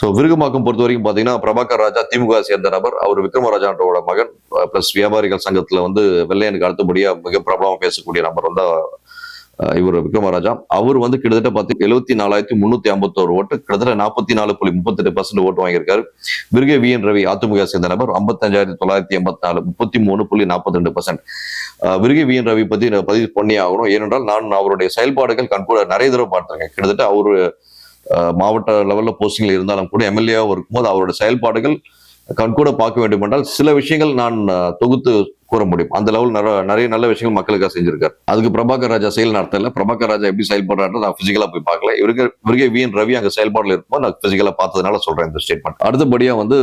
So Virugambakkam பொறுத்த வரைக்கும் பார்த்தீங்கன்னா பிரபாகர் ராஜா திமுக சேர்ந்த நபர். அவர் விக்ரமராஜான்றோட மகன். பிளஸ் வியாபாரிகள் சங்கத்துல வந்து வெள்ளையனுக்கு அடுத்தபடியா மிக பிரபலமா பேசக்கூடிய நபர் வந்து இவர் விக்ரமராஜா. அவர் வந்து கிட்டத்தட்ட 74,351 ஓட்டு, கிட்டத்தட்ட 44.38% ஓட்டு வாங்கியிருக்காரு. விருகே வி என் ரவி அதிமுக சேர்ந்த நபர் 55,984, 33.42%. விருகே வி என் ரவி பத்தி பதிவு பண்ணி ஆகணும். ஏனென்றால் நான் அவருடைய செயல்பாடுகள் கண்கூட நிறைய தடவை பார்த்திருக்கேன். கிட்டத்தட்ட அவரு மாவட்ட லெவல்ல போஸ்டிங்ல இருந்தாலும் கூட எம்எல்ஏவா இருக்கும்போது அவருடைய செயல்பாடுகள் கண்கூட பார்க்க வேண்டும் என்றால் சில விஷயங்கள் நான் தொகுத்து கூற முடியும். அந்த லெவல் நிறைய நல்ல விஷயங்கள் மக்களுக்காக செஞ்சிருக்காரு. அதுக்கு பிரபாகர் ராஜா செயல் நடத்தல. பிரபாகர் ராஜா எப்படி செயல்படுறாரு நான் பிசிக்கலா போய் பார்க்கல. இவருக்கு வி என் ரவி அங்க செயல்பாடுல இருக்கும்போது நான் பிசிக்கலா பார்த்ததுனால சொல்றேன் இந்த ஸ்டேட்மெண்ட். அடுத்தபடியா வந்து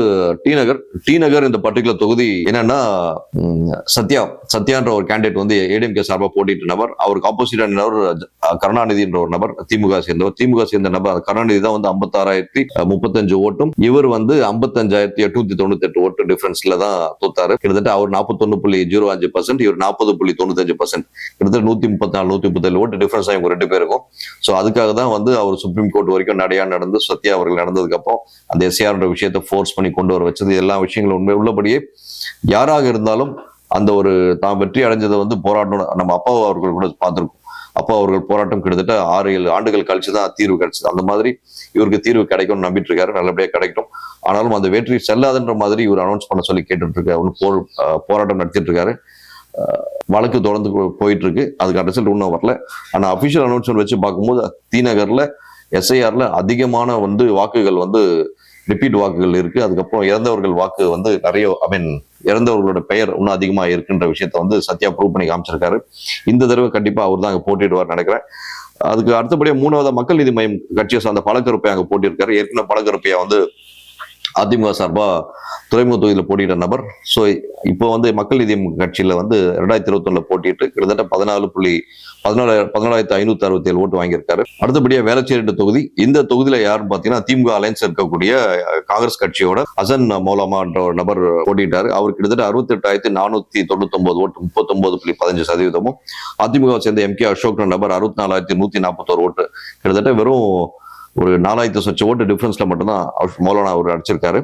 டி நகர் இந்த பர்டிகுலர் தொகுதி என்னன்னா சத்யான்ற ஒரு கேண்டிடேட் வந்து ஏடிஎம்கே சார்பா போட்டிட்டு நபர். அவருக்கு ஆப்போசிட்டான நபர் கருணாநிதி என்ற ஒரு நபர் திமுக சேர்ந்த நபர். கருணாநிதி தான் வந்து 56,035 ஓட்டும், இவர் வந்து 55,898 ஓட்டு டிஃபரன்ஸ்ல தான் தோத்தாரு. கிட்டத்தட்ட அவர் 41.05%, இவர் 40.95%, கிட்டத்தட்ட 134-137 ஓட்டு டிஃபரன்ஸ் இவங்க ரெண்டு பேருக்கும். ஸோ அதுக்காக தான் வந்து அவர் சுப்ரீம் கோர்ட் வரைக்கும் நடையா நடந்து சத்யா அவர்கள் நடந்ததுக்கு அப்புறம் அந்த எஸ்ஆர்ன்ற விஷயத்தை ஃபோர்ஸ் பண்ணி கொண்டு வர வச்சது. எல்லா விஷயங்களும் உண்மை உள்ளபடியே யாராக இருந்தாலும் அந்த ஒரு தான் வெற்றி அடைஞ்சதை வந்து போராட்டம் நம்ம அப்பா அவர்கள் கூட பார்த்திருக்கோம். அப்பா அவர்கள் போராட்டம் கிட்டத்தட்ட 6-7 ஆண்டுகள் கழிச்சு தான் தீர்வு கிடைச்சது. அந்த மாதிரி இவருக்கு தீர்வு கிடைக்கும்னு நம்பிட்டு இருக்காரு. நல்லபடியா கிடைக்கும். ஆனாலும் அந்த வெற்றி செல்லாதுன்ற மாதிரி இவர் அனௌன்ஸ் பண்ண சொல்லி கேட்டுட்டு இருக்காரு. போராட்டம் நடத்திட்டு இருக்காரு. வழக்கு தொடர்ந்து போயிட்டு இருக்கு. அதுக்கு ரிசல்ட் இன்னும் வரல. ஆனா அபிஷியல் அனௌன்ஸ்மெண்ட் வச்சு பார்க்கும்போது டி நகர்ல எஸ்ஐஆர்ல அதிகமான வந்து வாக்குகள் வந்து ரிப்பீட் வாக்குகள் இருக்கு. அதுக்கப்புறம் இறந்தவர்கள் வாக்கு வந்து நிறைய இறந்தவர்களோட பெயர் இன்னும் அதிகமா இருக்குன்ற விஷயத்த வந்து சத்யா ப்ரூவ் பண்ணி காமிச்சிருக்காரு. இந்த தடவை கண்டிப்பா அவர் தான் அங்க போட்டிடுவார் நினைக்கிறேன். அதுக்கு அடுத்தபடியா 3வது மக்கள் நீதி மையம் கட்சியை சார்ந்த பழக்கருப்பையா அங்க போட்டியிருக்காரு. ஏற்கனவே பழக்கருப்பையா வந்து அதிமுக சார்பா துறைமுக தொகுதியில போட்டியிட்ட நபர். ஸோ இப்போ வந்து மக்கள் நீதி கட்சியில வந்து 2021 போட்டிட்டு கிட்டத்தட்ட 14,567 ஓட்டு வாங்கியிருக்காரு. அடுத்தபடியா வேளச்சேரி தொகுதி. இந்த தொகுதியில யாருன்னு பாத்தீங்கன்னா திமுக அலைன்ஸ் இருக்கக்கூடிய காங்கிரஸ் கட்சியோட ஹசன் மௌலாமா என்ற ஒரு நபர் போட்டிட்டாரு. அவர் கிட்டத்தட்ட 68,499 ஓட்டு, 39.15%. அதிமுக சேர்ந்த எம் கே அசோக் நபர் 64,141 ஓட்டு, கிட்டத்தட்ட வெறும் ஒரு 4,000 சொச்ச ஓட்டு டிஃபரன்ஸ்ல மட்டும்தான் மௌலானா அவர் அடிச்சிருக்காரு.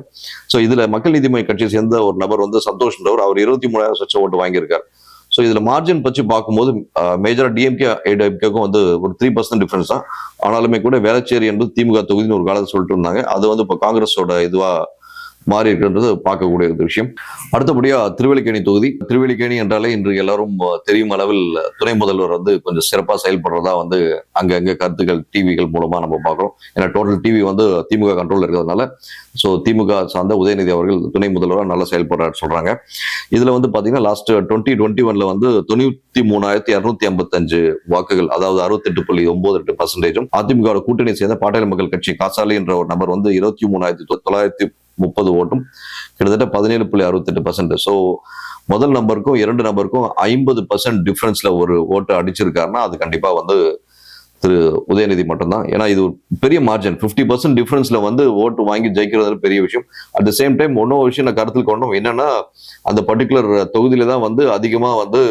ஸோ இதுல மக்கள் நீதி மைய கட்சியை சேர்ந்த ஒரு நபர் வந்து சந்தோஷ்ன்றவர், அவர் 23,000 சொச்ச ஓட்டு வாங்கியிருக்காரு. ஸோ இதுல மார்ஜின் பற்றி பார்க்கும்போது மேஜரா டிஎம்கே ஏடிஎம்கேக்கும் வந்து ஒரு 3% டிஃபரன்ஸ் தான். ஆனாலுமே கூட வேளச்சேரி என்பது திமுக தொகுதின்னு ஒரு காலத்தை சொல்லிட்டு இருந்தாங்க. அது வந்து இப்போ காங்கிரஸோட இதுவா மாறி இருக்குன்றது பார்க்கக்கூடிய ஒரு விஷயம். அடுத்தபடியா திருவல்லிக்கேணி தொகுதி. திருவல்லிக்கேணி என்றாலே இன்று எல்லாரும் தெரியும் அளவில் துணை முதல்வர் வந்து கொஞ்சம் சிறப்பாக செயல்படுறதா வந்து அங்கங்க கருத்துக்கள் டிவிகள் மூலமா நம்ம பார்க்கிறோம். ஏன்னா டோட்டல் டிவி வந்து திமுக கண்ட்ரோல் இருக்கிறதுனால ஸோ திமுக சார்ந்த உதயநிதி அவர்கள் துணை முதல்வராக நல்லா செயல்படுறாரு சொல்றாங்க. இதுல வந்து பாத்தீங்கன்னா லாஸ்ட் 2021 வந்து 93,255 வாக்குகள், அதாவது 68.98%. அதிமுக கூட்டணி சேர்ந்த பாட்டாளி மக்கள் கட்சி காசாலி என்ற ஒரு நபர் வந்து 23,930 ஓட்டும், கிட்டத்தட்ட 17.68%. ஸோ முதல் நம்பருக்கும் 2 நம்பருக்கும் 50% டிஃபரன்ஸ்ல ஒரு ஓட்டு அடிச்சிருக்காருன்னா அது கண்டிப்பா வந்து திரு உதயநிதி மட்டும்தான். ஏன்னா இது ஒரு பெரிய மார்ஜின், 50% டிஃபரன்ஸ்ல வந்து ஓட்டு வாங்கி ஜெயிக்கிறது பெரிய விஷயம். அட் த சேம் டைம் இன்னொரு விஷயம் நான் கருத்தில் கொண்டோம். என்னன்னா அந்த பர்டிகுலர் தொகுதியில தான் வந்து அதிகமா வந்து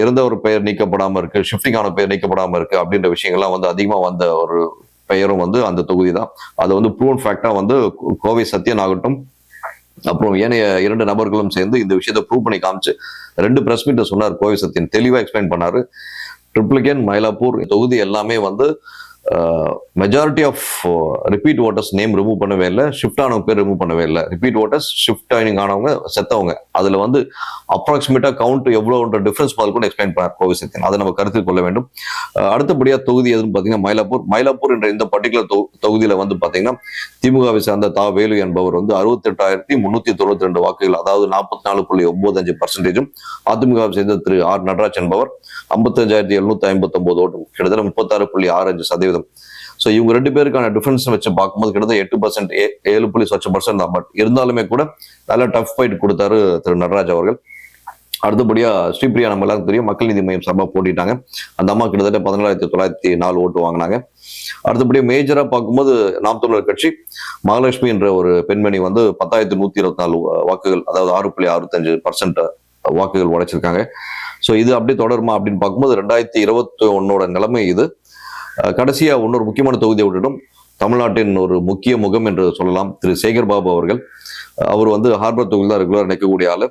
இறந்தவர் பெயர் நீக்கப்படாம இருக்கு, ஷிஃப்டிங்கான பெயர் நீக்கப்படாம இருக்கு அப்படின்ற விஷயங்கள்லாம் வந்து அதிகமா வந்த ஒரு பெயரும் வந்து அந்த தொகுதி தான். அது வந்து ப்ரூவன் ஃபேக்டா வந்து கோவை சத்யன் ஆகட்டும், அப்புறம் ஏனைய 2 நபர்களும் சேர்ந்து இந்த விஷயத்தை ப்ரூவ் பண்ணி காமிச்சு 2 பிரஸ் மீட்டை சொன்னார். கோவை சத்யன் தெளிவா எக்ஸ்பிளைன் பண்ணாரு. ட்ரிப்ளிகேன், மயிலாப்பூர் தொகுதி எல்லாமே வந்து majority of repeat voters name remove பண்ணவே இல்லை, ஷிஃப்ட் ஆனவங்க பேர் ரிமூவ் பண்ணவே இல்லை. ரிப்பீட் ஓட்டர்ஸ், ஷிஃப்ட் ஆனவங்க, செத்தவங்க, அதுல வந்து அப்ராக்சிமேட்டா கவுண்ட் எவ்வளோன்ற டிஃபரன்ஸ் முதல் கூட எக்ஸ்பிளைன் பண்ணார் கோவை சத்யன். அதை நம்ம கருத்தில் கொள்ள வேண்டும். அடுத்தபடியா தொகுதி எதுன்னு பாத்தீங்கன்னா மயிலாப்பூர் என்ற இந்த பர்டிகுலர் தொகுதியில வந்து பாத்தீங்கன்னா திமுகவை சார்ந்த தா வேலு என்பவர் வந்து 68,392 வாக்குகள், அதாவது 44.95%. அதிமுகவை சேர்ந்த திரு ஆர் நடராஜ் என்பவர் 55,759 ஓட்டு, கிட்டத்தட்ட 36.65%. ஸோ இவங்க 2 பேருக்கான டிஃபரன்ஸ் வச்சு பார்க்கும்போது கிட்டத்தட்ட 8%, 7.6% தான். பட் இருந்தாலுமே கூட நல்ல டஃப் ஃபைட் கொடுத்தாரு திரு நடராஜ் அவர்கள். அடுத்தபடியா ஸ்ரீபிரியா நம்ம எல்லாருக்கும் தெரியும், மக்கள் நீதி மையம் சார்பாக போட்டிட்டாங்க. அந்த அம்மா கிட்டத்தட்ட 14,904 ஓட்டு வாங்கினாங்க. அடுத்தபடியா மேஜரா பார்க்கும்போது நாம் தமிழர் கட்சி மகாலட்சுமி என்ற ஒரு பெண்மணி வந்து 10,124 வாக்குகள், அதாவது 6.65% வாக்குகள் உடைச்சிருக்காங்க. ஸோ இது அப்படியே தொடருமா அப்படின்னு பார்க்கும்போது 2021 நிலைமை இது. கடைசியா இன்னொரு முக்கியமான தொகுதியை விட்டுடும். தமிழ்நாட்டின் ஒரு முக்கிய முகம் என்று சொல்லலாம் திரு சேகர் பாபு அவர்கள். அவர் வந்து ஹார்பர் தொகுதியில் தான் ரெகுலர் நிற்கக்கூடிய ஆளு.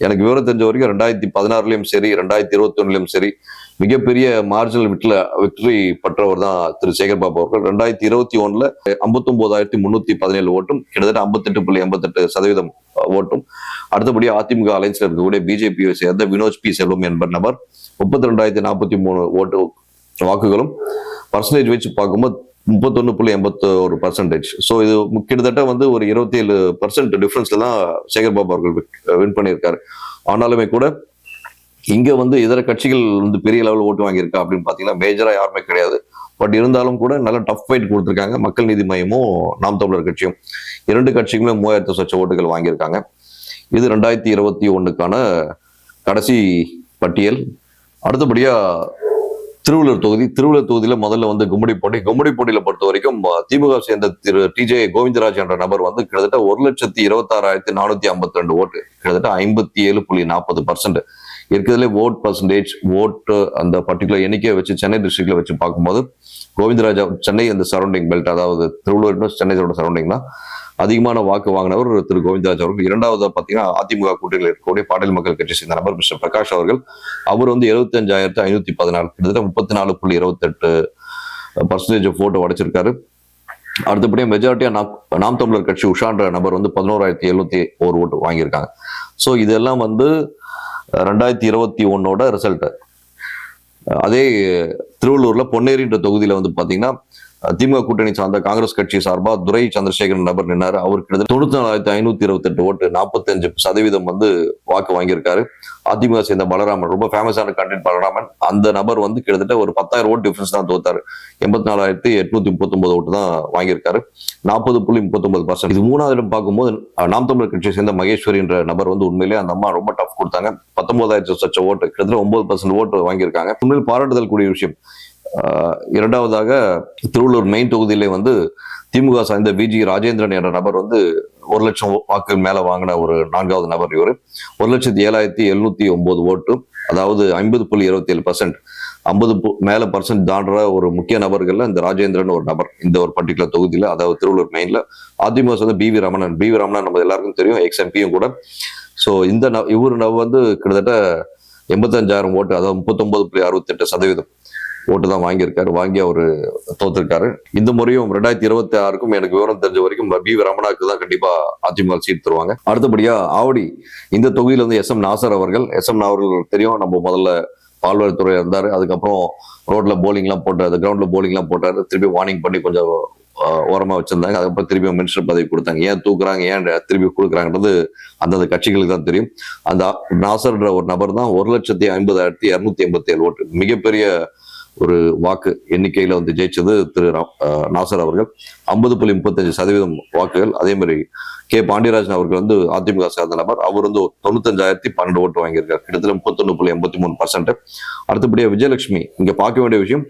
எனக்கு விவரம் தெரிஞ்ச வரைக்கும் 2016லயும் சரி 2021லயும் சரி மிகப்பெரிய மார்ஜினல் விக்டரி பெற்றவர் தான் திரு சேகர் பாபு அவர்கள். 2021ல 59,317 ஓட்டும், கிட்டத்தட்ட 58.88% ஓட்டும். அடுத்தபடியாக அதிமுக அலைன்ஸ்ல இருக்கக்கூடிய பிஜேபியை சேர்ந்த வினோஜ் பி செல்வம் என்பர் நபர் 32,043 ஓட்டு வாக்குகளும் பர்சன்டேஜ் வச்சு பார்க்கும்போது 31.81%. ஸோ இது கிட்டத்தட்ட வந்து ஒரு 27% டிஃபரன்ஸ்ல தான் சேகர் பாபு அவர்கள் வின் பண்ணியிருக்காரு. ஆனாலுமே கூட இங்க வந்து இதர கட்சிகள் வந்து பெரிய லெவலில் ஓட்டு வாங்கியிருக்கா அப்படின்னு பாத்தீங்கன்னா மேஜரா யாருமே கிடையாது. பட் இருந்தாலும் கூட நல்ல டஃப் ஃபைட் கொடுத்துருக்காங்க. மக்கள் நீதி மையமும் நாம் தமிழர் கட்சியும், இரண்டு கட்சிகளுமே 3,000 சொச்ச ஓட்டுகள் வாங்கியிருக்காங்க. இது 2021க்கான கடைசி பட்டியல். அடுத்தபடியா திருவள்ளூர் தொகுதியில முதல்ல வந்து கும்மிடிப்பூண்டியில பொறுத்த வரைக்கும் திமுக சேர்ந்த திரு டிஜே கோவிந்தராஜ் என்ற நபர் வந்து கிட்டத்தட்ட 1,26,452 ஓட்டு, கிட்டத்தட்ட 57.40%. இருக்கிறதுல ஓட் பர்சன்டேஜ் ஓட்டு அந்த பர்டிகுலர் எண்ணிக்கையை வச்சு சென்னை டிஸ்ட்ரிக்ட்ல வச்சு பார்க்கும்போது கோவிந்தராஜா சென்னை அந்த சரௌண்டிங் பெல்ட், அதாவது திருவள்ளூர் சென்னையோட சரௌண்டிங்னா அதிகமான வாக்கு வாங்கினவர் திரு கோவிந்தராஜ் அவர்கள். இரண்டாவது பாத்தீங்கன்னா அதிமுக கூட்டணியில் இருக்கக்கூடிய பாட்டாளி மக்கள் கட்சி சேர்ந்த நபர் மிஸ்டர் பிரகாஷ் அவர்கள். அவர் வந்து 75,514, கிட்டத்தட்ட 34.28% போட்டோ உடைச்சிருக்காரு. அடுத்தபடியாக மெஜாரிட்டியா நாம் தமிழர் கட்சி உஷான்ற நபர் வந்து 11,701 ஓட்டு வாங்கியிருக்காங்க. ஸோ இதெல்லாம் வந்து 2021 ரிசல்ட். அதே திருவள்ளூர்ல பொன்னேரின்ற தொகுதியில வந்து பாத்தீங்கன்னா திமுக கூட்டணி சார்ந்த காங்கிரஸ் கட்சி சார்பா துரை சந்திரசேகரன் நபர் நின்னாரு. அவர் கிட்டத்தட்ட 94,528 ஓட்டு, 45% வந்து வாக்கு வாங்கியிருக்காரு. அதிமுக சேர்ந்த பலராமன், ரொம்ப ஃபேமஸான கண்டென்ட் பலராமன், அந்த நபர் வந்து கிட்டத்தட்ட ஒரு 10,000 ஓட்டு டிஃபரன்ஸ் தான் தோத்தாரு. 84,839 ஓட்டு தான் வாங்கியிருக்காரு, 40.39%. இது மூணாவது இடம் பார்க்கும்போது நாம் தமிழர் கட்சியை சேர்ந்த மகேஸ்வரி என்ற நபர் வந்து உண்மையிலேயே அந்த அம்மா ரொம்ப டஃப் கொடுத்தாங்க. 19,000 சொச்ச ஓட்டு, கிட்டத்தட்ட 9% ஓட்டு வாங்கியிருக்காங்க. உண்மையில் பாராட்டுதல் கூடிய விஷயம். இரண்டாவதாக திருவள்ளூர் மெயின் தொகுதியிலே வந்து திமுக சார்ந்த விஜி ராஜேந்திரன் என்ற நபர் வந்து 1,00,000 வாக்கு மேல வாங்கின ஒரு நான்காவது நபர். இவர் 1,07,709 ஓட்டு, அதாவது 50.27%, 50 மேல பர்சன்ட் தாண்டுற ஒரு முக்கிய நபர்கள்ல இந்த ராஜேந்திரன் ஒரு நபர். இந்த ஒரு பர்டிகுலர் தொகுதியில, அதாவது திருவள்ளூர் மெயின்ல அதிமுக சேர்ந்த பி வி ரமணன் நம்ம எல்லாருக்கும் தெரியும், எக்ஸ் எம்பியும் கூட. ஸோ இந்த இவர் வந்து கிட்டத்தட்ட 85,000 ஓட்டு, அதாவது 39.68% ஓட்டு தான் வாங்கியிருக்காரு. வாங்கி அவரு தோத்திருக்காரு. இந்த முறையும் 2026க்கும் எனக்கு விவரம் தெரிஞ்ச வரைக்கும் பி வி ரமணாக்கு தான் கண்டிப்பா அதிமுக சீட் தருவாங்க. அடுத்தபடியா ஆவடி இந்த தொகுதியில வந்து எஸ் எம் நாசர் அவர்கள் தெரியும், நம்ம முதல்ல பால்வளத்துறை இருந்தாரு. அதுக்கப்புறம் ரோட்ல போலிங்லாம் போட்டாரு, அந்த கிரவுண்ட்ல போலிங்லாம் போட்டாரு. திருப்பி வார்னிங் பண்ணி கொஞ்சம் ஓரமா வச்சிருந்தாங்க. அதுக்கப்புறம் திருப்பி மினிஸ்டர் பதவி கொடுத்தாங்க. ஏன் தூக்குறாங்க, ஏன் திருப்பி கொடுக்குறாங்கன்றது அந்தந்த கட்சிகளுக்கு தான் தெரியும். அந்த நாசர்ன்ற ஒரு நபர் தான் 1,50,287 ஓட்டு, மிகப்பெரிய ஒரு வாக்கு எண்ணிக்கையில வந்து ஜெயிச்சது திரு நாசர் அவர்கள், 50.35% வாக்குகள். அதே மாதிரி கே பாண்டியராஜன் அவர்கள் வந்து அதிமுக சேர்ந்த நபர், அவர் வந்து 95,012 ஓட்டு வாங்கியிருக்காரு, கிட்டத்தட்ட 31.83%. அடுத்தபடியா விஜயலட்சுமி. இங்க பார்க்க வேண்டிய விஷயம்,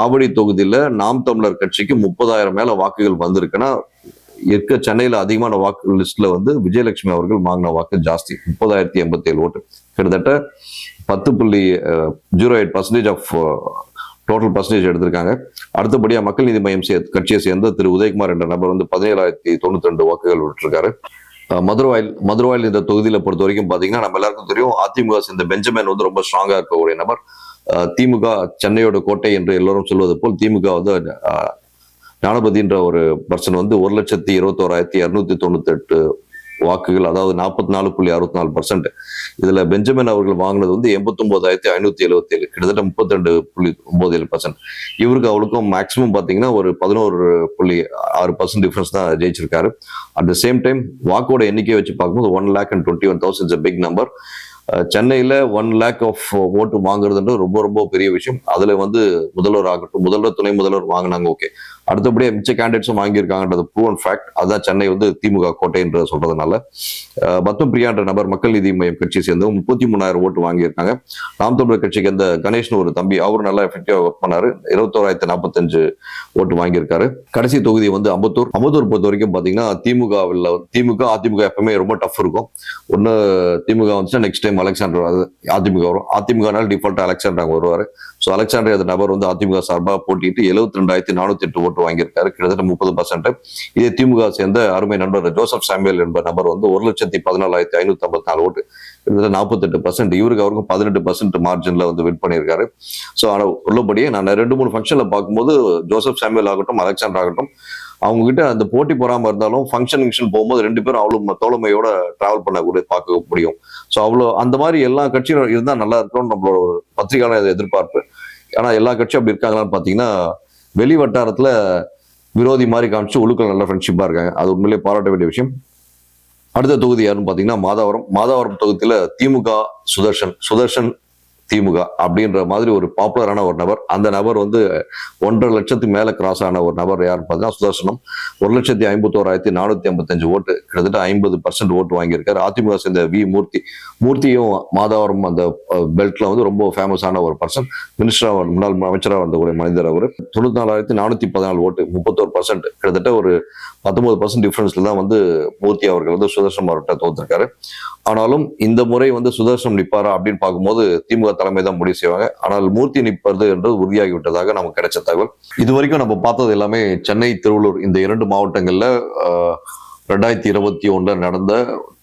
ஆவடி தொகுதியில நாம் தமிழர் கட்சிக்கு 30,000 மேல வாக்குகள் வந்திருக்குன்னா இருக்க சென்னையில அதிகமான வாக்கு லிஸ்ட்ல வந்து விஜயலட்சுமி அவர்கள் வாங்கின வாக்கு ஜாஸ்தி, 30,087 ஓட்டு, கிட்டத்தட்ட 10.08% ஆஃப் டோட்டல் பர்சன்டேஜ் எடுத்திருக்காங்க. அடுத்தபடியா மக்கள் நீதி மையம் கட்சியை சேர்ந்த திரு உதயகுமார் என்ற நபர் வந்து 17,092 வாக்குகள் விட்டுருக்காரு. மதுரவாயில் இந்த தொகுதியில பொறுத்த வரைக்கும் பாத்தீங்கன்னா நம்ம எல்லாருக்கும் தெரியும், அதிமுக சேர்ந்த பெஞ்சமின் வந்து ரொம்ப ஸ்ட்ராங்கா இருக்கக்கூடிய நபர். திமுக சென்னையோட கோட்டை என்று எல்லோரும் சொல்வது போல் திமுக வந்து ஞானபதின்ற ஒரு பர்சன் வந்து 1,21,298 வாக்குகள், அதாவது 44.64%. இதுல பெஞ்சமின் அவர்கள் வாங்கினது வந்து 89,577, கிட்டத்தட்ட 32.97%. இவருக்கு அவளுக்கும் மேக்சிமம் பாத்தீங்கன்னா ஒரு 11.6% டிஃபரன்ஸ் தான் ஜெயிச்சிருக்காரு. அட் த சேம் டைம் வாக்கோட எண்ணிக்கையை வச்சு பார்க்கும்போது 1,21,000 பிக் நம்பர். சென்னையில 1 lakh ஆஃப் ஓட்டு வாங்குறதுன்றது ரொம்ப ரொம்ப பெரிய விஷயம். அதுல வந்து முதல்வர் ஆகட்டும், முதல்வர் துணை முதல்வர் வாங்கினாங்க, ஓகே. அடுத்தபடியே மிச்ச கேண்டிடேட்ஸும் வாங்கியிருக்காங்கன்றது ப்ரூவன் ஃபேக்ட். அதுதான் சென்னை வந்து திமுக கோட்டை என்று சொல்றதுனால. பத்ம பிரியான்ற நபர் மக்கள் நீதி மையம் கட்சியை சேர்ந்து 33,000 ஓட்டு வாங்கியிருக்காங்க. நாம் தமிழர் கட்சிக்கு அந்த கணேஷ்னு ஒரு தம்பி, அவரு நல்லா எஃபெக்டிவா ஒர்க் பண்ணாரு, 21,045 ஓட்டு வாங்கியிருக்காரு. கடைசி தொகுதி வந்து அம்பத்தூர் பொறுத்த வரைக்கும் பாத்தீங்கன்னா திமுக அதிமுக எப்பவுமே ரொம்ப டஃப் இருக்கும். ஒன்னு திமுக வந்துச்சுன்னா next time time Alexander AIADMK வரும். அதிமுகனால டிஃபால்ட்டா அலெக்சாண்டர் வருவார். ஸோ அலெக்சாண்டர் அந்த நபர் வந்து அதிமுக சார்பாக போட்டிட்டு 72,408 ஓட்டு வாங்கியிருக்காரு, கிட்டத்தட்ட 30%. இதே திமுக சேர்ந்த அருமை நண்பர் ஜோசப் சாமுவேல் என்ப நபர் வந்து 1,14,554 ஓட்டு, கிட்டத்தட்ட 48%. இவருக்கு அவருக்கும் 18% மார்ஜின்ல வந்து வின் பண்ணியிருக்காரு. ஸோ ஆனால் உள்ளபடியே நான் 2-3 ஃபங்க்ஷன்ல பார்க்கும்போது ஜோசப் சாமுவேல் ஆகட்டும், அலெக்சாண்டர் ஆகட்டும், அவங்க கிட்ட அந்த போட்டி பொறாம இருந்தாலும் ஃபங்க்ஷன் போகும்போது 2 பேரும் அவ்வளவு தோழமையோட டிராவல் பண்ணக்கூடிய பார்க்க முடியும். ஸோ அவ்வளோ அந்த மாதிரி எல்லா கட்சியும் இருந்தால் நல்லா இருக்கும்னு நம்மளோட ஒரு பத்திரிகையாளர் எதிர்பார்ப்பு. ஆனா எல்லா கட்சியும் அப்படி இருக்காங்களான்னு பாத்தீங்கன்னா, வெளி வட்டாரத்துல விரோதி மாதிரி காமிச்சு உள்ளுக்குள்ள நல்ல ஃப்ரெண்ட்ஷிப்பா இருக்காங்க. அது உண்மையிலேயே பாராட்ட வேண்டிய விஷயம். அடுத்த தொகுதி யாருன்னு பாத்தீங்கன்னா மாதாவரம் தொகுதியில திமுக சுதர்ஷன் திமுக அப்படின்ற மாதிரி ஒரு பாப்புலரான ஒரு நபர். அந்த நபர் வந்து 1.5 லட்சத்துக்கு மேல கிராஸ் ஆன ஒரு நபர் யாருன்னு பார்த்தீங்கன்னா சுதர்சனம். 1,51,455 ஓட்டு, கிட்டத்தட்ட 50% ஓட்டு வாங்கியிருக்காரு. அதிமுக சேர்ந்த மூர்த்தியும் மாதவரம் அந்த பெல்ட்ல வந்து ரொம்ப ஃபேமஸான ஒரு பர்சன். முன்னாள் அமைச்சராக வந்த மனிதர் அவர். 94,414 ஓட்டு, 31%, கிட்டத்தட்ட ஒரு 19% டிஃபரன்ஸ்ல தான் வந்து மூர்த்தி அவர்கள் வந்து சுதர்சனம் அவர்கிட்ட தோத்திருக்காரு. ஆனாலும் இந்த முறை வந்து சுதர்சனம் நிப்பாரா அப்படின்னு பார்க்கும்போது திமுக தலைமை தான் முடிவு செய்வாங்க. ஆனால் மூர்த்தி நிற்பது என்றது உறுதியாகி விட்டதாக நமக்கு கிடைச்ச தகவல். இது வரைக்கும் நம்ம பார்த்தது எல்லாமே சென்னை, திருவள்ளூர் இந்த 2 மாவட்டங்கள்ல 2021 நடந்த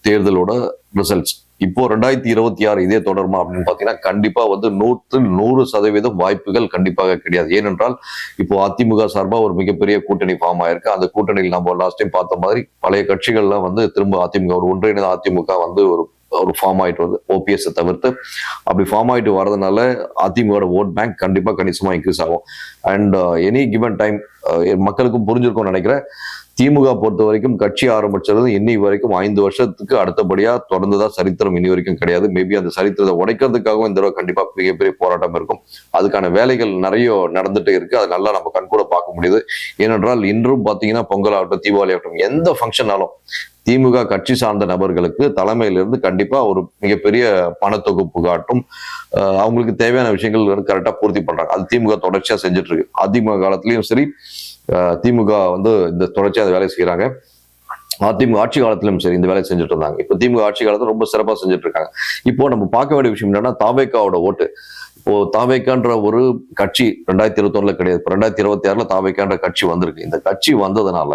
தேர்தலோட ரிசல்ட்ஸ். இப்போ 2026 இதே தொடருமா அப்படின்னு பாத்தீங்கன்னா கண்டிப்பா வந்து 100% வாய்ப்புகள் கண்டிப்பாக கிடையாது. ஏனென்றால் இப்போ அதிமுக சார்பா ஒரு மிகப்பெரிய கூட்டணி ஃபார்ம் ஆயிருக்கு. அந்த கூட்டணியில் நம்ம லாஸ்ட் டைம் பார்த்த மாதிரி பழைய கட்சிகள்லாம் வந்து திரும்ப அதிமுக ஒரு ஒன்றிணைந்த அதிமுக வந்து ஒரு ஃபார்ம் ஆயிட்டு வருது, ஓபிஎஸ் தவிர்த்து. அப்படி ஃபார்ம் ஆயிட்டு வரதுனால அதிமுக ஓட் பேங்க் கண்டிப்பா கணிசமா இன்க்ரீஸ் ஆகும். அண்ட் எனி கிவன் டைம் மக்களுக்கும் புரிஞ்சிருக்கும்னு நினைக்கிறேன். திமுக பொறுத்த வரைக்கும் கட்சி ஆரம்பிச்சது இன்னி வரைக்கும் 5 வருஷத்துக்கு அடுத்தபடியா தொடர்ந்துதான் சரித்திரம் இனி வரைக்கும் கிடையாது. மேபி அந்த சரித்திரத்தை உடைக்கிறதுக்காகவும் இந்த தடவை கண்டிப்பா மிகப்பெரிய போராட்டம் இருக்கும். அதுக்கான வேலைகள் நிறைய நடந்துட்டு இருக்கு. அது நல்லா நம்ம கண்கூட பார்க்க முடியுது. ஏனென்றால் இன்றும் பாத்தீங்கன்னா பொங்கல் ஆகட்டும், தீபாவளி ஆகட்டும், எந்த ஃபங்க்ஷனாலும் திமுக கட்சி சார்ந்த நபர்களுக்கு தலைமையிலிருந்து கண்டிப்பா ஒரு மிகப்பெரிய பணத்தொகுப்பு காட்டும். அவங்களுக்கு தேவையான விஷயங்கள் கரெக்டா பூர்த்தி பண்றாங்க. அது திமுக தொடர்ச்சியா செஞ்சுட்டு இருக்கு. அதிமுக காலத்திலயும் சரி, திமுக வந்து இந்த தொடர்ச்சியா அந்த வேலையை செய்யறாங்க. அதிமுக ஆட்சி காலத்திலும் சரி இந்த வேலையை செஞ்சுட்டு இருந்தாங்க. இப்போ திமுக ஆட்சி காலத்துல ரொம்ப சிறப்பா செஞ்சுட்டு இருக்காங்க. இப்போ நம்ம பார்க்க வேண்டிய விஷயம் என்னன்னா, தாவேக்காவோட ஓட்டு. இப்போ தாவேக்கான்ற ஒரு கட்சி 2021 கிடையாது, 2026 தாவேக்கான்ற கட்சி வந்திருக்கு. இந்த கட்சி வந்ததுனால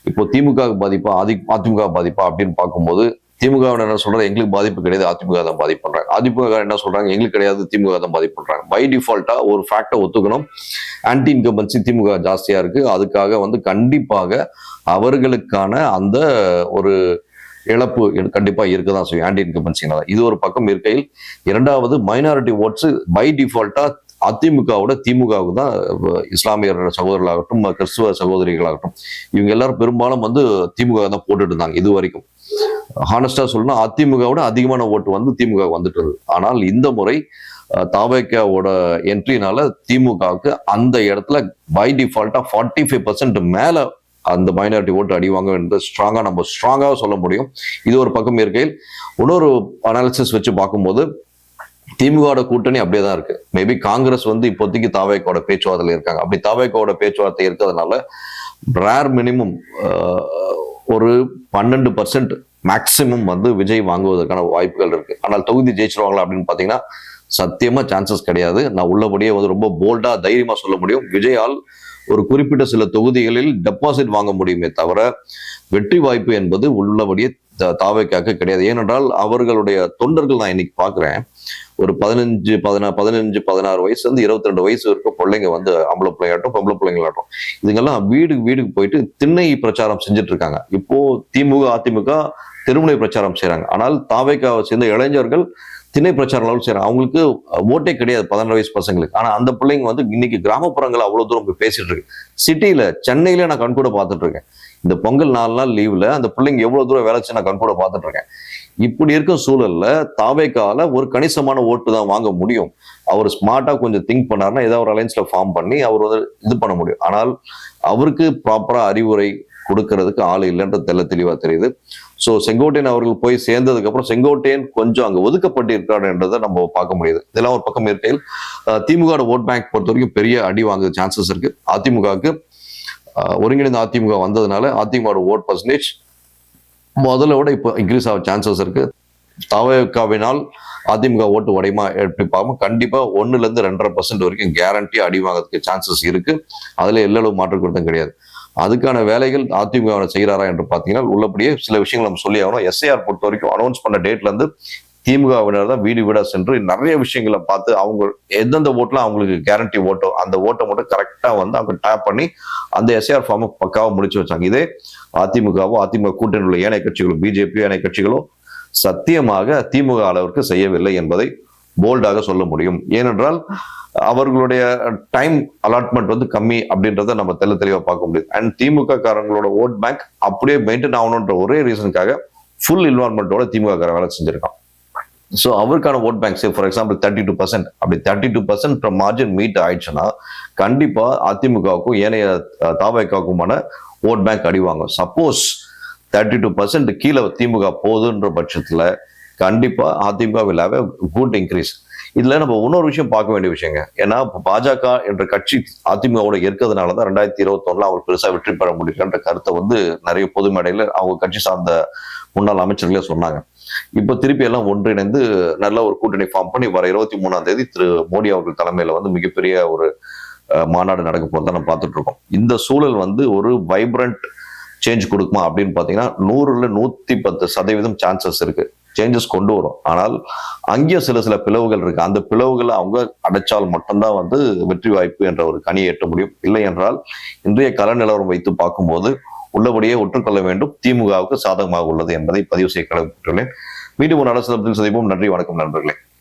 இப்போ திமுக பாதிப்பா அதிமுக பாதிப்பா அப்படின்னு பார்க்கும்போது, திமுக என்ன சொல்றாங்க, எங்களுக்கு பாதிப்பு கிடையாது, அதிமுக தான் பாதிப்பு பண்றாங்க. அதிமுக என்ன சொல்றாங்க, எங்களுக்கு கிடையாது, திமுக தான் பாதிப்பு பண்றாங்க. பை டிஃபால்ட்டா ஒரு ஃபேக்டை ஒத்துக்கணும். ஆன்டி இன்கம்பன்சி திமுக ஜாஸ்தியா இருக்கு. அதுக்காக வந்து கண்டிப்பாக அவர்களுக்கான அந்த ஒரு இழப்பு கண்டிப்பா இருக்கதான் செய்யும் ஆன்டி இன்கம்பன்சினால. இது ஒரு பக்கம் இருக்கையில், இரண்டாவது மைனாரிட்டி ஓட்ஸ் பை டிஃபால்ட்டா அதிமுகவோட திமுகவுக்கு தான். இஸ்லாமியர் சகோதரர்களாகட்டும், கிறிஸ்துவ சகோதரிகளாகட்டும், இவங்க எல்லாரும் பெரும்பாலும் வந்து திமுக தான் போட்டுட்டு இருந்தாங்க இது வரைக்கும். ஹானஸ்டா சொல்லணும், அதிமுகவோட அதிகமான ஓட்டு வந்து திமுக வந்துட்டு இருந்தது. ஆனால் இந்த முறை தாவேக்காவோட என்ட்ரினால திமுகவுக்கு அந்த இடத்துல பை டிஃபால்ட்டா 45% மேல அந்த மைனாரிட்டி ஓட்டு அடிவாங்க என்று ஸ்ட்ராங்கா சொல்ல முடியும். இது ஒரு பக்கம் இருக்கையில், இன்னொரு அனாலிசிஸ் வச்சு பார்க்கும்போது திமுக கூட்டணி அப்படியே தான் இருக்கு. மேபி காங்கிரஸ் வந்து இப்போதைக்கு தாவேக்காவோட பேச்சுவார்த்தையில இருக்காங்க. அப்படி தாவேக்காவோட பேச்சுவார்த்தை இருக்கிறதுனால ரேர் மினிமம் ஒரு 12% மேக்சிமம் வந்து விஜய் வாங்குவதற்கான வாய்ப்புகள் இருக்கு. ஆனால் தொகுதி ஜெயிச்சிருவாங்களா அப்படின்னு பாத்தீங்கன்னா சத்தியமா சான்சஸ் கிடையாது. நான் உள்ளபடியே வந்து ரொம்ப போல்டா தைரியமா சொல்ல முடியும், விஜயால் ஒரு குறிப்பிட்ட சில தொகுதிகளில் டெபாசிட் வாங்க முடியுமே தவிர வெற்றி வாய்ப்பு என்பது உள்ளபடியே தாவேக்காக்கு கிடையாது. ஏனென்றால் அவர்களுடைய தொண்டர்கள் நான் இன்னைக்கு பாக்குறேன், ஒரு 15-16 வயசு வந்து 22 வயசு இருக்க பிள்ளைங்க வந்து ஆம்பளை பிள்ளையாட்டும் பொம்பளை பிள்ளைங்களாட்டும் இதுங்கெல்லாம் வீடுக்கு போயிட்டு திண்ணை பிரச்சாரம் செஞ்சுட்டு இருக்காங்க. இப்போ திமுக அதிமுக தெருமுனை பிரச்சாரம் செய்யறாங்க. ஆனால் தாவேக்காவை சேர்ந்த இளைஞர்கள் திணை பிரச்சாரம் அளவு செய்யறாங்க. அவங்களுக்கு ஓட்டே கிடையாது 16 வயசு பசங்களுக்கு. ஆனா அந்த பிள்ளைங்க வந்து இன்னைக்கு கிராமப்புறங்கள் அவ்வளவு தூரம் போய் பேசிட்டு இருக்கு. சிட்டியில சென்னையில நான் கண்கூட பார்த்துட்டு இருக்கேன். இந்த பொங்கல் 4 நாள் லீவ்ல அந்த பிள்ளைங்க எவ்வளவு தூரம் வேலை செய்ய நான் கண்கூட பார்த்துட்டு இருக்கேன். இப்படி இருக்கும் சூழல்ல தாவேக்கால ஒரு கணிசமான ஓட்டு தான் வாங்க முடியும். அவர் ஸ்மார்ட்டா கொஞ்சம் திங்க் பண்ணாருன்னா ஏதாவது ஒரு அலைன்ஸ்ல ஃபார்ம் பண்ணி அவர் வந்து இது பண்ண முடியும். ஆனால் அவருக்கு ப்ராப்பரா அறிவுரை கொடுக்கறதுக்கு ஆள் இல்லைன்ற தெளிவா தெரியுது. ஸோ செங்கோட்டையன் அவர்கள் போய் சேர்ந்ததுக்கு அப்புறம் செங்கோட்டையன் கொஞ்சம் அங்க ஒதுக்கப்பட்டிருக்காருன்றதை நம்ம பார்க்க முடியுது. இதெல்லாம் ஒரு பக்கம் இருக்கையில், திமுக ஓட் பேங்க் பொறுத்த வரைக்கும் பெரிய அடி வாங்க சான்சஸ் இருக்கு. அதிமுகவுக்கு ஒருங்கிணைந்த அதிமுக வந்ததுனால அதிமுக ஓட் பர்சன்டேஜ் முதல்ல விட இப்போ இன்க்ரீஸ் ஆக சான்சஸ் இருக்கு. தவேகாவினால் அதிமுக ஓட்டு உடையுமா எப்படி பார்ப்போம். கண்டிப்பா 1-2.5% வரைக்கும் கேரண்டி அடி வாங்கிறதுக்கு சான்சஸ் இருக்கு. அதுல எல்லளவு மாற்று கருத்தும் கிடையாது. அதுக்கான வேலைகள் அதிமுக செய்யறாரா என்று பார்த்தீங்கன்னா உள்ளபடியே சில விஷயங்கள் நம்ம சொல்லி ஆகணும். எஸ்ஐஆர் பொறுத்த வரைக்கும் அனௌன்ஸ் பண்ண டேட்ல இருந்து திமுகவினர் தான் வீடு வீடா சென்று நிறைய விஷயங்களை பார்த்து அவங்க எந்தெந்த ஓட்டுலாம் அவங்களுக்கு கேரண்டி ஓட்டோ அந்த ஓட்டை மட்டும் கரெக்டா வந்து அவங்க டேப் பண்ணி அந்த எஸ்ஐஆர் ஃபார்மை பக்காவா முடிச்சு வச்சாங்க. இதே அதிமுக கூட்டணியில் உள்ள ஏனைய கட்சிகளோ பிஜேபி ஏனைய கட்சிகளோ சத்தியமாக திமுக அளவிற்கு செய்யவில்லை என்பதை போல்டாக சொல்ல முடியும். ஏனென்றால் அவர்களுடைய டைம் அலாட்மெண்ட் வந்து கம்மி அப்படின்றத நம்ம தெளிவா பார்க்க முடியும். அண்ட் திமுக காரங்களோட ஓட் பேங்க் அப்படியே மெயின்டைன் ஆகணுன்ற ஒரே ரீசனுக்காக ஃபுல் இன்வால்மெண்டோட திமுக கார வேலை செஞ்சிருக்கான். ஸோ அவருக்கான ஓட் பேங்க் ஃபார் எக்ஸாம்பிள் 32%, அப்படி 32% மார்ஜின் மீட் ஆயிடுச்சுன்னா கண்டிப்பா அதிமுகவுக்கும் ஏனைய தாவேக்காவுக்குமான ஓட் பேங்க் அடிவாங்க. சப்போஸ் 32% கீழே திமுக போகுதுன்ற பட்சத்துல கண்டிப்பா AIADMK will have a good increase. இதுல நம்ம இன்னொரு விஷயம் பார்க்க வேண்டிய விஷயங்க. ஏன்னா பாஜக என்ற கட்சி அதிமுகவோட இருக்கிறதுனாலதான் 2021 அவங்க பெருசா வெற்றி பெற முடியலன்ற கருத்தை வந்து நிறைய பொது மேடையில அவங்க கட்சி சார்ந்த முன்னாள் அமைச்சர்களே சொன்னாங்க. இப்போ திருப்பி எல்லாம் ஒன்றிணைந்து நல்ல ஒரு கூட்டணி ஃபார்ம் பண்ணி வர 23ஆம் தேதி திரு மோடி அவர்கள் தலைமையில வந்து மிகப்பெரிய ஒரு மாநாடு நடக்க போறதை நம்ம பார்த்துட்டு இருக்கோம். இந்த சூழல் வந்து ஒரு வைப்ரண்ட் சேஞ்ச் கொடுக்குமா அப்படின்னு பாத்தீங்கன்னா 100-110% சான்சஸ் இருக்கு. சேஞ்சஸ் கொண்டு வரும். ஆனால் அங்கேயும் சில பிளவுகள் இருக்கு. அந்த பிளவுகளை அவங்க அடைச்சால் மட்டும்தான் வந்து வெற்றி வாய்ப்பு என்ற ஒரு கனியை எட்ட முடியும். இல்லை என்றால் இன்றைய கள நிலவரம் வைத்து பார்க்கும்போது உள்ளபடியே ஒற்றுக்கொள்ள வேண்டும், திமுகவுக்கு சாதகமாக உள்ளது என்பதை பதிவு செய்ய கடமைப்பட்டுள்ளேன். மீண்டும் ஒரு அரசு சந்திப்போம். நன்றி, வணக்கம் நண்பர்களே.